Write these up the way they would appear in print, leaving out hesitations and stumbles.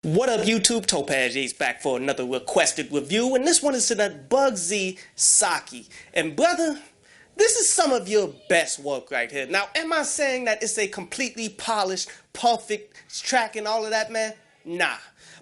What up YouTube, Topaz Ace back for another requested review, and this one is to that Bugsy Saki. And brother, this is some of your best work right here. Now, am I saying that it's a completely polished, perfect track and all of that, man? Nah.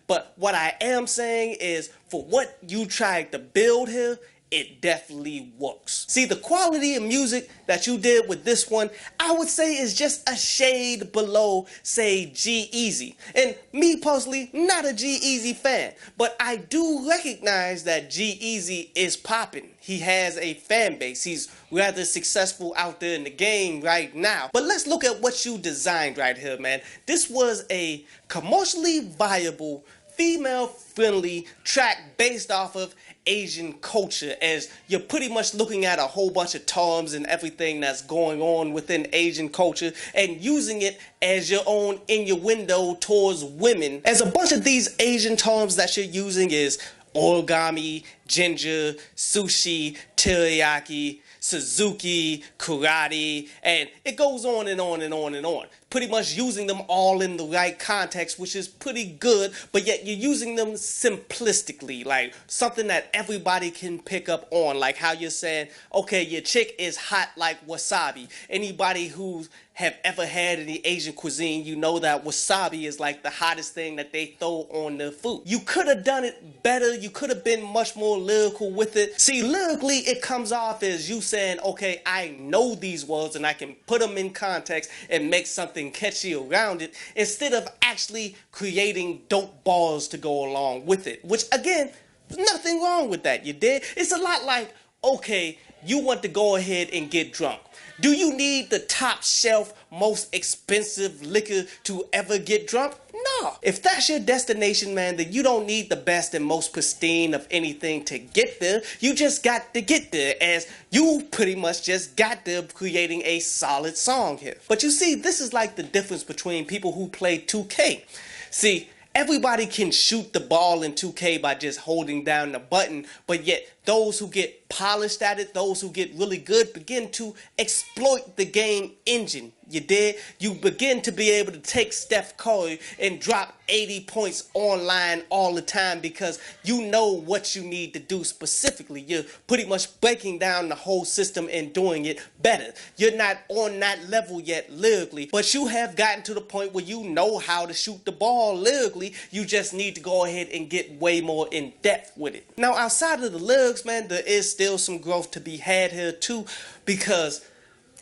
But what I am saying is, for what you tried to build here, it definitely works. See, the quality of music that you did with this one, I would say is just a shade below, say, G-Eazy. And me personally, not a G-Eazy fan, but I do recognize that G-Eazy is popping. He has a fan base. He's rather successful out there in the game right now. But let's look at what you designed right here, man. This was a commercially viable, female-friendly track based off of Asian culture, as you're pretty much looking at a whole bunch of terms and everything that's going on within Asian culture and using it as your own innuendo towards women. As a bunch of these Asian terms that you're using is origami, ginger, sushi, teriyaki, Suzuki, karate, and it goes on and on and on and on. Pretty much using them all in the right context, which is pretty good, but yet you're using them simplistically, like something that everybody can pick up on, like how you're saying, okay, your chick is hot like wasabi. Anybody who have ever had any Asian cuisine, you know that wasabi is like the hottest thing that they throw on their food. You could have done it better. You could have been much more lyrical with it. See, lyrically, it comes off as you saying, okay, I know these words and I can put them in context and make something catchy around it, instead of actually creating dope bars to go along with it. Which, again, there's nothing wrong with that, you did. It's a lot like, okay, you want to go ahead and get drunk. Do you need the top shelf, most expensive liquor to ever get drunk? No. If that's your destination, man, then you don't need the best and most pristine of anything to get there. You just got to get there, as you pretty much just got there creating a solid song here. But you see, this is like the difference between people who play 2K. See, everybody can shoot the ball in 2K by just holding down the button, but yet those who get polished at it, those who get really good, begin to exploit the game engine. You did? You begin to be able to take Steph Curry and drop 80 points online all the time because you know what you need to do specifically. You're pretty much breaking down the whole system and doing it better. You're not on that level yet lyrically, but you have gotten to the point where you know how to shoot the ball lyrically. You just need to go ahead and get way more in depth with it. Now, outside of the lyrics, man, there is still some growth to be had here too, because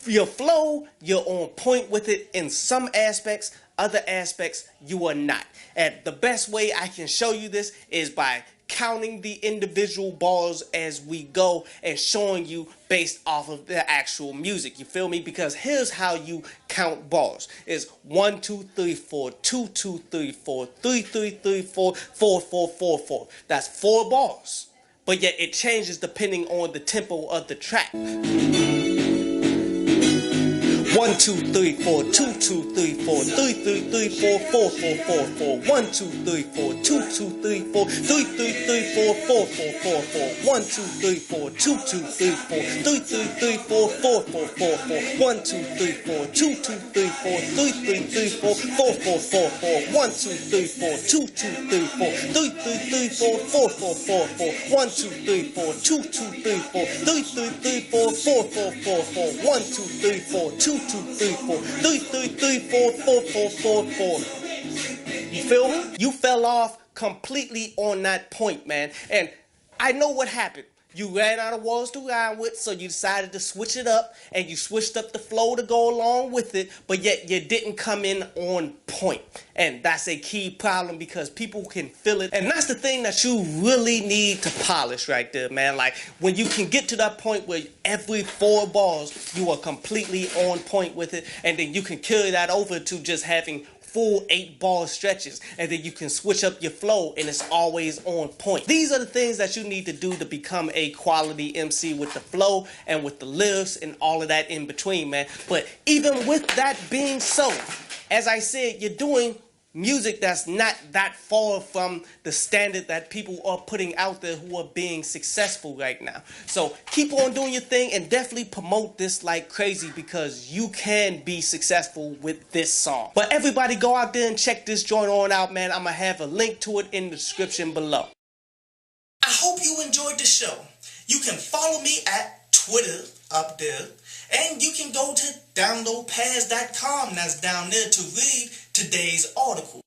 your flow, you're on point with it in some aspects, other aspects you are not. And the best way I can show you this is by counting the individual bars as we go and showing you based off of the actual music. You feel me? Because here's how you count bars. It's 1 2 3 4, 2 2 3 4, 3 3 3 4, 4 4 4 4. That's 4 bars. But yet it changes depending on the tempo of the track. 1 2 3 4, 2 2 3 4, 3 3 3 4, 4 4 4 4, 1 2 3 4, 2 2 3 4, 3 3 3 4, 4 4 4 4, 1 2 3 4, 2 2 3 4, 3 3 3 4, 4 4 4 4, 1 2 3 4, 2 2 3 4, 3 3 3 4, 4 4 4 4, 1 2 3 4, 2 2 3 4, 3 3 3 4, 4 4 4 4, 1 2 3 4, 2 2 3 4, 3 3 3 4, 4 4 4 4, 1 2 3 4, 2 2 3 4, 3 3 3 4, 4 4 4 4. You feel me? You fell off completely on that point, man. And I know what happened. You ran out of words to rhyme with, so you decided to switch it up, and you switched up the flow to go along with it, but yet you didn't come in on point. And that's a key problem because people can feel it. And that's the thing that you really need to polish right there, man. Like, when you can get to that point where every 4 bars, you are completely on point with it, and then you can carry that over to just having full 8-bar stretches, and then you can switch up your flow and it's always on point. These are the things that you need to do to become a quality MC with the flow and with the lyrics and all of that in between, man. But even with that being so, as I said, you're doing music that's not that far from the standard that people are putting out there who are being successful right now. So keep on doing your thing and definitely promote this like crazy, because you can be successful with this song. But everybody go out there and check this joint on out, man. I'm gonna have a link to it in the description below. I hope you enjoyed the show. You can follow me at Twitter up there, and you can go to downloadpaz.com, that's down there, to read today's article.